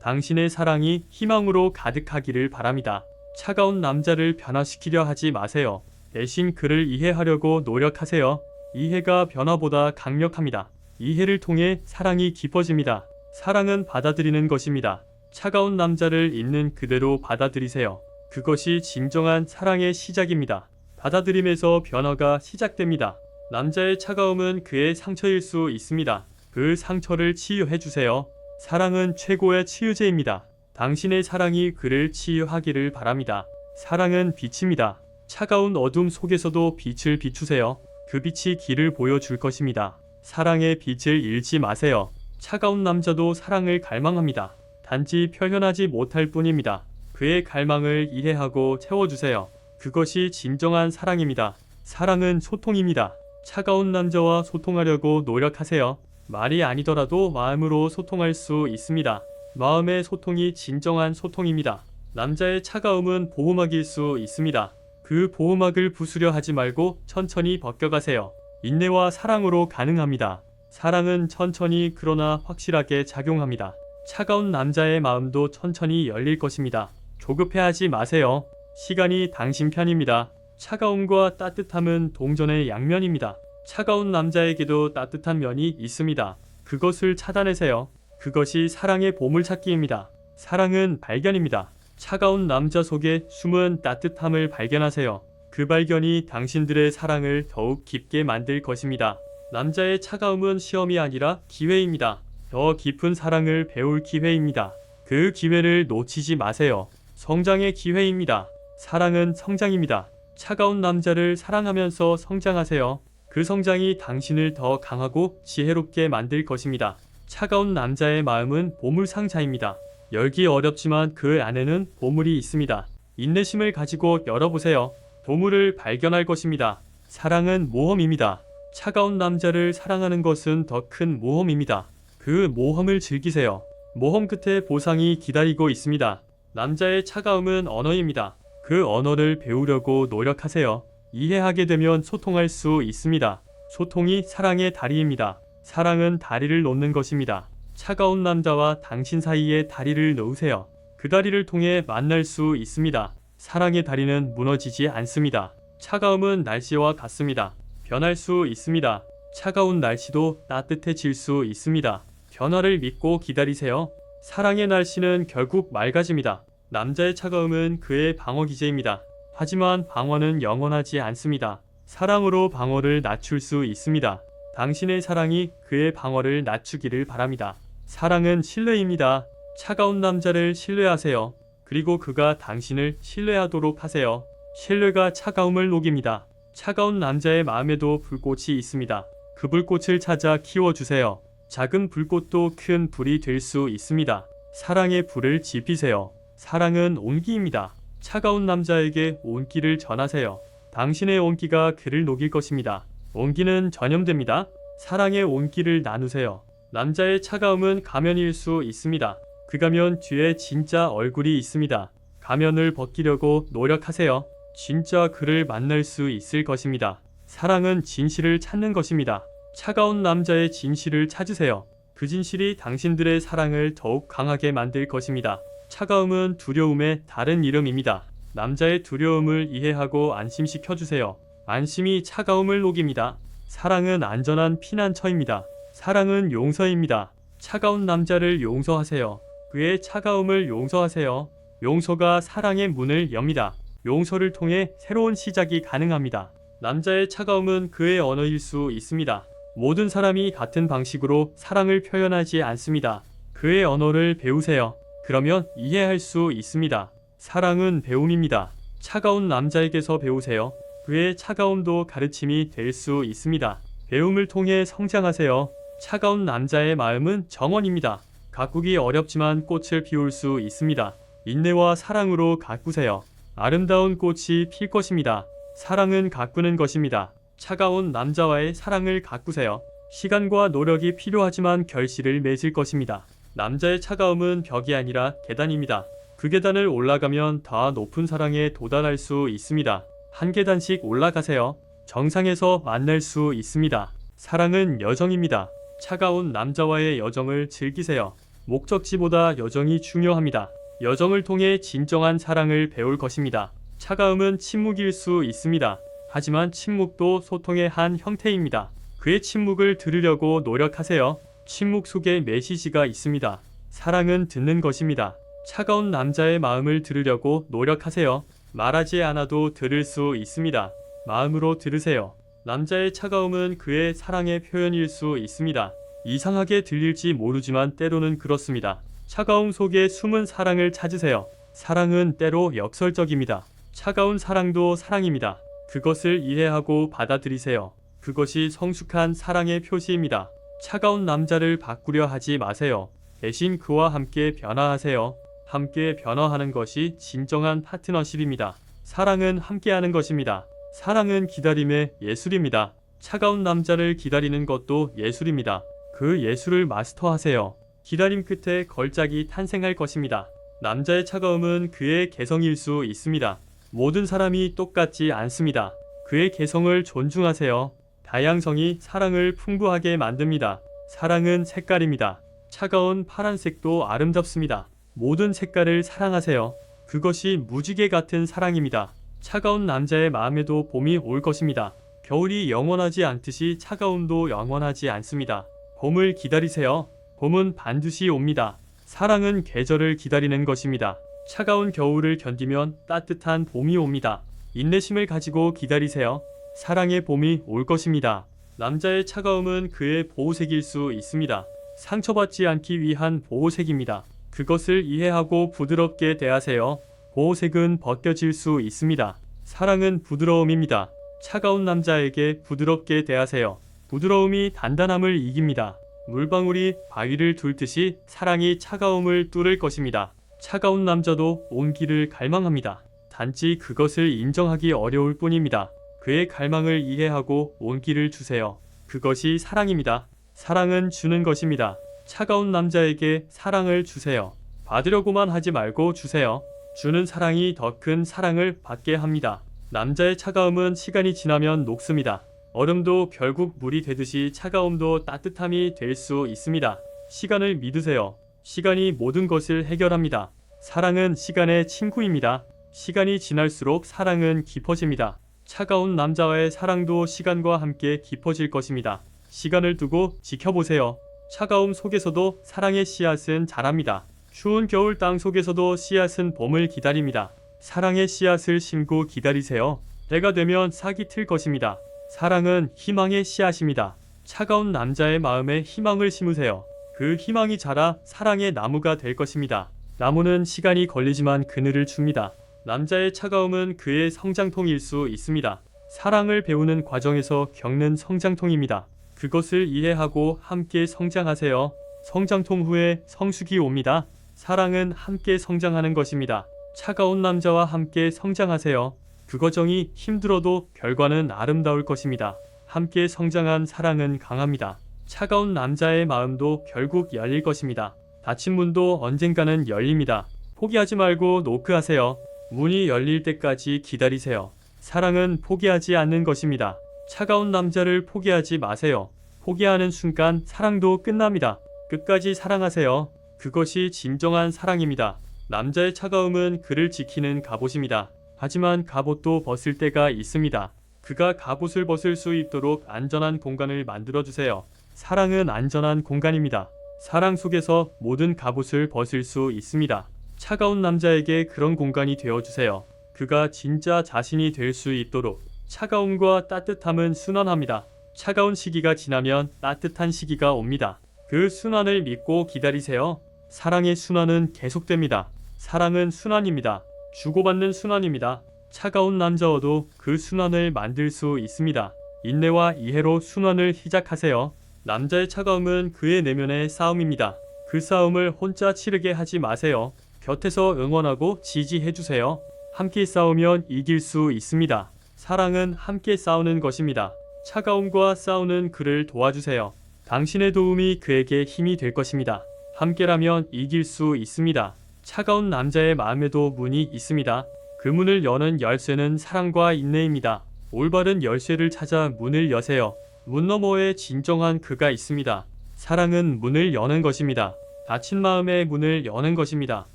당신의 사랑이 희망으로 가득하기를 바랍니다. 차가운 남자를 변화시키려 하지 마세요. 대신 그를 이해하려고 노력하세요. 이해가 변화보다 강력합니다. 이해를 통해 사랑이 깊어집니다. 사랑은 받아들이는 것입니다. 차가운 남자를 있는 그대로 받아들이세요. 그것이 진정한 사랑의 시작입니다. 받아들임에서 변화가 시작됩니다. 남자의 차가움은 그의 상처일 수 있습니다. 그 상처를 치유해주세요. 사랑은 최고의 치유제입니다. 당신의 사랑이 그를 치유하기를 바랍니다. 사랑은 빛입니다. 차가운 어둠 속에서도 빛을 비추세요. 그 빛이 길을 보여줄 것입니다. 사랑의 빛을 잃지 마세요. 차가운 남자도 사랑을 갈망합니다. 단지 표현하지 못할 뿐입니다. 그의 갈망을 이해하고 채워주세요. 그것이 진정한 사랑입니다. 사랑은 소통입니다. 차가운 남자와 소통하려고 노력하세요. 말이 아니더라도 마음으로 소통할 수 있습니다. 마음의 소통이 진정한 소통입니다. 남자의 차가움은 보호막일 수 있습니다. 그 보호막을 부수려 하지 말고 천천히 벗겨가세요. 인내와 사랑으로 가능합니다. 사랑은 천천히 그러나 확실하게 작용합니다. 차가운 남자의 마음도 천천히 열릴 것입니다. 조급해하지 마세요. 시간이 당신 편입니다. 차가움과 따뜻함은 동전의 양면입니다. 차가운 남자에게도 따뜻한 면이 있습니다. 그것을 찾아내세요. 그것이 사랑의 보물찾기입니다. 사랑은 발견입니다. 차가운 남자 속에 숨은 따뜻함을 발견하세요. 그 발견이 당신들의 사랑을 더욱 깊게 만들 것입니다. 남자의 차가움은 시험이 아니라 기회입니다. 더 깊은 사랑을 배울 기회입니다. 그 기회를 놓치지 마세요. 성장의 기회입니다. 사랑은 성장입니다. 차가운 남자를 사랑하면서 성장하세요. 그 성장이 당신을 더 강하고 지혜롭게 만들 것입니다. 차가운 남자의 마음은 보물 상자입니다. 열기 어렵지만 그 안에는 보물이 있습니다. 인내심을 가지고 열어보세요. 보물을 발견할 것입니다. 사랑은 모험입니다. 차가운 남자를 사랑하는 것은 더 큰 모험입니다. 그 모험을 즐기세요. 모험 끝에 보상이 기다리고 있습니다. 남자의 차가움은 언어입니다. 그 언어를 배우려고 노력하세요. 이해하게 되면 소통할 수 있습니다. 소통이 사랑의 다리입니다. 사랑은 다리를 놓는 것입니다. 차가운 남자와 당신 사이에 다리를 놓으세요. 그 다리를 통해 만날 수 있습니다. 사랑의 다리는 무너지지 않습니다. 차가움은 날씨와 같습니다. 변할 수 있습니다. 차가운 날씨도 따뜻해질 수 있습니다. 변화를 믿고 기다리세요. 사랑의 날씨는 결국 맑아집니다. 남자의 차가움은 그의 방어 기제입니다. 하지만 방어는 영원하지 않습니다. 사랑으로 방어를 낮출 수 있습니다. 당신의 사랑이 그의 방어를 낮추기를 바랍니다. 사랑은 신뢰입니다. 차가운 남자를 신뢰하세요. 그리고 그가 당신을 신뢰하도록 하세요. 신뢰가 차가움을 녹입니다. 차가운 남자의 마음에도 불꽃이 있습니다. 그 불꽃을 찾아 키워주세요. 작은 불꽃도 큰 불이 될 수 있습니다. 사랑의 불을 지피세요. 사랑은 온기입니다. 차가운 남자에게 온기를 전하세요. 당신의 온기가 그를 녹일 것입니다. 온기는 전염됩니다. 사랑의 온기를 나누세요. 남자의 차가움은 가면일 수 있습니다. 그 가면 뒤에 진짜 얼굴이 있습니다. 가면을 벗기려고 노력하세요. 진짜 그를 만날 수 있을 것입니다. 사랑은 진실을 찾는 것입니다. 차가운 남자의 진실을 찾으세요. 그 진실이 당신들의 사랑을 더욱 강하게 만들 것입니다. 차가움은 두려움의 다른 이름입니다. 남자의 두려움을 이해하고 안심시켜주세요. 안심이 차가움을 녹입니다. 사랑은 안전한 피난처입니다. 사랑은 용서입니다. 차가운 남자를 용서하세요. 그의 차가움을 용서하세요. 용서가 사랑의 문을 엽니다. 용서를 통해 새로운 시작이 가능합니다. 남자의 차가움은 그의 언어일 수 있습니다. 모든 사람이 같은 방식으로 사랑을 표현하지 않습니다. 그의 언어를 배우세요. 그러면 이해할 수 있습니다. 사랑은 배움입니다. 차가운 남자에게서 배우세요. 그의 차가움도 가르침이 될 수 있습니다. 배움을 통해 성장하세요. 차가운 남자의 마음은 정원입니다. 가꾸기 어렵지만 꽃을 피울 수 있습니다. 인내와 사랑으로 가꾸세요. 아름다운 꽃이 필 것입니다. 사랑은 가꾸는 것입니다. 차가운 남자와의 사랑을 가꾸세요. 시간과 노력이 필요하지만 결실을 맺을 것입니다. 남자의 차가움은 벽이 아니라 계단입니다. 그 계단을 올라가면 더 높은 사랑에 도달할 수 있습니다. 한 계단씩 올라가세요. 정상에서 만날 수 있습니다. 사랑은 여정입니다. 차가운 남자와의 여정을 즐기세요. 목적지보다 여정이 중요합니다. 여정을 통해 진정한 사랑을 배울 것입니다. 차가움은 침묵일 수 있습니다. 하지만 침묵도 소통의 한 형태입니다. 그의 침묵을 들으려고 노력하세요. 침묵 속에 메시지가 있습니다. 사랑은 듣는 것입니다. 차가운 남자의 마음을 들으려고 노력하세요. 말하지 않아도 들을 수 있습니다. 마음으로 들으세요. 남자의 차가움은 그의 사랑의 표현일 수 있습니다. 이상하게 들릴지 모르지만 때로는 그렇습니다. 차가움 속에 숨은 사랑을 찾으세요. 사랑은 때로 역설적입니다. 차가운 사랑도 사랑입니다. 그것을 이해하고 받아들이세요. 그것이 성숙한 사랑의 표시입니다. 차가운 남자를 바꾸려 하지 마세요. 대신 그와 함께 변화하세요. 함께 변화하는 것이 진정한 파트너십입니다. 사랑은 함께하는 것입니다. 사랑은 기다림의 예술입니다. 차가운 남자를 기다리는 것도 예술입니다. 그 예술을 마스터하세요. 기다림 끝에 걸작이 탄생할 것입니다. 남자의 차가움은 그의 개성일 수 있습니다. 모든 사람이 똑같지 않습니다. 그의 개성을 존중하세요. 다양성이 사랑을 풍부하게 만듭니다. 사랑은 색깔입니다. 차가운 파란색도 아름답습니다. 모든 색깔을 사랑하세요. 그것이 무지개 같은 사랑입니다. 차가운 남자의 마음에도 봄이 올 것입니다. 겨울이 영원하지 않듯이 차가움도 영원하지 않습니다. 봄을 기다리세요. 봄은 반드시 옵니다. 사랑은 계절을 기다리는 것입니다. 차가운 겨울을 견디면 따뜻한 봄이 옵니다. 인내심을 가지고 기다리세요. 사랑의 봄이 올 것입니다. 남자의 차가움은 그의 보호색일 수 있습니다. 상처받지 않기 위한 보호색입니다. 그것을 이해하고 부드럽게 대하세요. 보호색은 벗겨질 수 있습니다. 사랑은 부드러움입니다. 차가운 남자에게 부드럽게 대하세요. 부드러움이 단단함을 이깁니다. 물방울이 바위를 뚫듯이 사랑이 차가움을 뚫을 것입니다. 차가운 남자도 온기를 갈망합니다. 단지 그것을 인정하기 어려울 뿐입니다. 그의 갈망을 이해하고 온기를 주세요. 그것이 사랑입니다. 사랑은 주는 것입니다. 차가운 남자에게 사랑을 주세요. 받으려고만 하지 말고 주세요. 주는 사랑이 더 큰 사랑을 받게 합니다. 남자의 차가움은 시간이 지나면 녹습니다. 얼음도 결국 물이 되듯이 차가움도 따뜻함이 될 수 있습니다. 시간을 믿으세요. 시간이 모든 것을 해결합니다. 사랑은 시간의 친구입니다. 시간이 지날수록 사랑은 깊어집니다. 차가운 남자와의 사랑도 시간과 함께 깊어질 것입니다. 시간을 두고 지켜보세요. 차가움 속에서도 사랑의 씨앗은 자랍니다. 추운 겨울 땅 속에서도 씨앗은 봄을 기다립니다. 사랑의 씨앗을 심고 기다리세요. 때가 되면 싹이 틀 것입니다. 사랑은 희망의 씨앗입니다. 차가운 남자의 마음에 희망을 심으세요. 그 희망이 자라 사랑의 나무가 될 것입니다. 나무는 시간이 걸리지만 그늘을 줍니다. 남자의 차가움은 그의 성장통일 수 있습니다. 사랑을 배우는 과정에서 겪는 성장통입니다. 그것을 이해하고 함께 성장하세요. 성장통 후에 성숙이 옵니다. 사랑은 함께 성장하는 것입니다. 차가운 남자와 함께 성장하세요. 그 과정이 힘들어도 결과는 아름다울 것입니다. 함께 성장한 사랑은 강합니다. 차가운 남자의 마음도 결국 열릴 것입니다. 닫힌 문도 언젠가는 열립니다. 포기하지 말고 노크하세요. 문이 열릴 때까지 기다리세요. 사랑은 포기하지 않는 것입니다. 차가운 남자를 포기하지 마세요. 포기하는 순간 사랑도 끝납니다. 끝까지 사랑하세요. 그것이 진정한 사랑입니다. 남자의 차가움은 그를 지키는 갑옷입니다. 하지만 갑옷도 벗을 때가 있습니다. 그가 갑옷을 벗을 수 있도록 안전한 공간을 만들어주세요. 사랑은 안전한 공간입니다. 사랑 속에서 모든 갑옷을 벗을 수 있습니다. 차가운 남자에게 그런 공간이 되어주세요. 그가 진짜 자신이 될 수 있도록. 차가움과 따뜻함은 순환합니다. 차가운 시기가 지나면 따뜻한 시기가 옵니다. 그 순환을 믿고 기다리세요. 사랑의 순환은 계속됩니다. 사랑은 순환입니다. 주고받는 순환입니다. 차가운 남자와도 그 순환을 만들 수 있습니다. 인내와 이해로 순환을 시작하세요. 남자의 차가움은 그의 내면의 싸움입니다. 그 싸움을 혼자 치르게 하지 마세요. 곁에서 응원하고 지지해주세요. 함께 싸우면 이길 수 있습니다. 사랑은 함께 싸우는 것입니다. 차가움과 싸우는 그를 도와주세요. 당신의 도움이 그에게 힘이 될 것입니다. 함께라면 이길 수 있습니다. 차가운 남자의 마음에도 문이 있습니다. 그 문을 여는 열쇠는 사랑과 인내입니다. 올바른 열쇠를 찾아 문을 여세요. 문 너머에 진정한 그가 있습니다. 사랑은 문을 여는 것입니다. 닫힌 마음의 문을 여는 것입니다.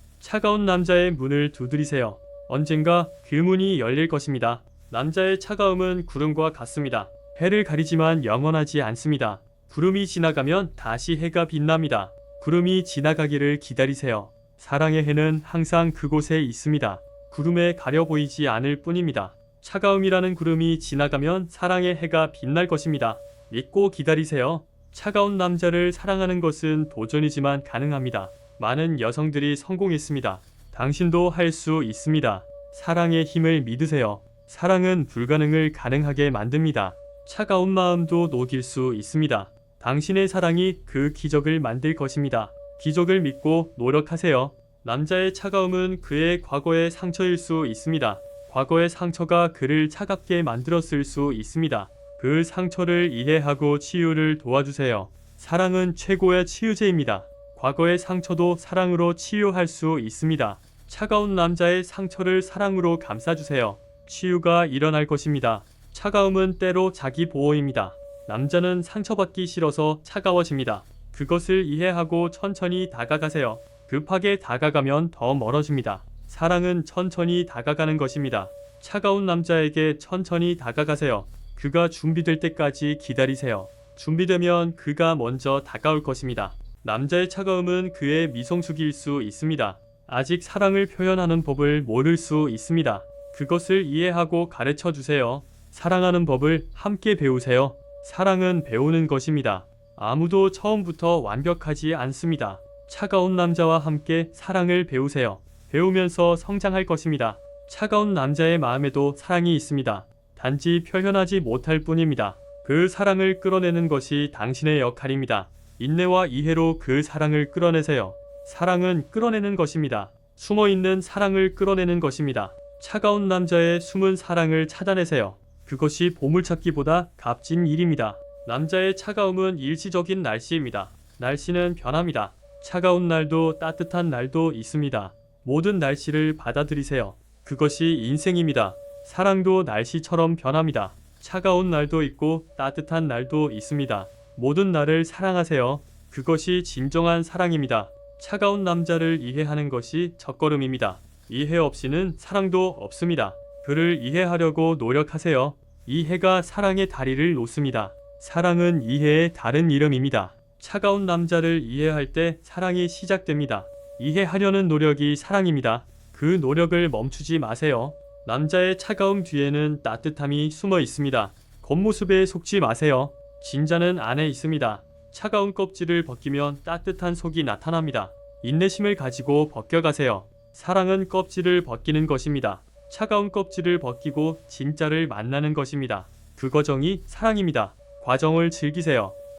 차가운 남자의 문을 두드리세요. 언젠가 그 문이 열릴 것입니다. 남자의 차가움은 구름과 같습니다. 해를 가리지만 영원하지 않습니다. 구름이 지나가면 다시 해가 빛납니다. 구름이 지나가기를 기다리세요. 사랑의 해는 항상 그곳에 있습니다. 구름에 가려 보이지 않을 뿐입니다. 차가움이라는 구름이 지나가면 사랑의 해가 빛날 것입니다. 믿고 기다리세요. 차가운 남자를 사랑하는 것은 도전이지만 가능합니다. 많은 여성들이 성공했습니다. 당신도 할 수 있습니다. 사랑의 힘을 믿으세요. 사랑은 불가능을 가능하게 만듭니다. 차가운 마음도 녹일 수 있습니다. 당신의 사랑이 그 기적을 만들 것입니다. 기적을 믿고 노력하세요. 남자의 차가움은 그의 과거의 상처일 수 있습니다. 과거의 상처가 그를 차갑게 만들었을 수 있습니다. 그 상처를 이해하고 치유를 도와주세요. 사랑은 최고의 치유제입니다. 과거의 상처도 사랑으로 치유할 수 있습니다. 차가운 남자의 상처를 사랑으로 감싸주세요. 치유가 일어날 것입니다. 차가움은 때로 자기 보호입니다. 남자는 상처받기 싫어서 차가워집니다. 그것을 이해하고 천천히 다가가세요. 급하게 다가가면 더 멀어집니다. 사랑은 천천히 다가가는 것입니다. 차가운 남자에게 천천히 다가가세요. 그가 준비될 때까지 기다리세요. 준비되면 그가 먼저 다가올 것입니다. 남자의 차가움은 그의 미성숙일 수 있습니다. 아직 사랑을 표현하는 법을 모를 수 있습니다. 그것을 이해하고 가르쳐 주세요. 사랑하는 법을 함께 배우세요. 사랑은 배우는 것입니다. 아무도 처음부터 완벽하지 않습니다. 차가운 남자와 함께 사랑을 배우세요. 배우면서 성장할 것입니다. 차가운 남자의 마음에도 사랑이 있습니다. 단지 표현하지 못할 뿐입니다. 그 사랑을 끌어내는 것이 당신의 역할입니다. 인내와 이해로 그 사랑을 끌어내세요. 사랑은 끌어내는 것입니다. 숨어있는 사랑을 끌어내는 것입니다. 차가운 남자의 숨은 사랑을 찾아내세요. 그것이 보물찾기보다 값진 일입니다. 남자의 차가움은 일시적인 날씨입니다. 날씨는 변합니다. 차가운 날도 따뜻한 날도 있습니다. 모든 날씨를 받아들이세요. 그것이 인생입니다. 사랑도 날씨처럼 변합니다. 차가운 날도 있고 따뜻한 날도 있습니다. 모든 날을 사랑하세요. 그것이 진정한 사랑입니다. 차가운 남자를 이해하는 것이 첫걸음입니다. 이해 없이는 사랑도 없습니다. 그를 이해하려고 노력하세요. 이해가 사랑의 다리를 놓습니다. 사랑은 이해의 다른 이름입니다. 차가운 남자를 이해할 때 사랑이 시작됩니다. 이해하려는 노력이 사랑입니다. 그 노력을 멈추지 마세요. 남자의 차가움 뒤에는 따뜻함이 숨어 있습니다. 겉모습에 속지 마세요. 진짜는 안에 있습니다. 차가운 껍질을 벗기면 따뜻한 속이 나타납니다. 인내심을 가지고 벗겨가세요. 사랑은 껍질을 벗기는 것입니다. 차가운 껍질을 벗기고 진짜를 만나는 것입니다. 그 과정이 사랑입니다. 과정을 즐기세요.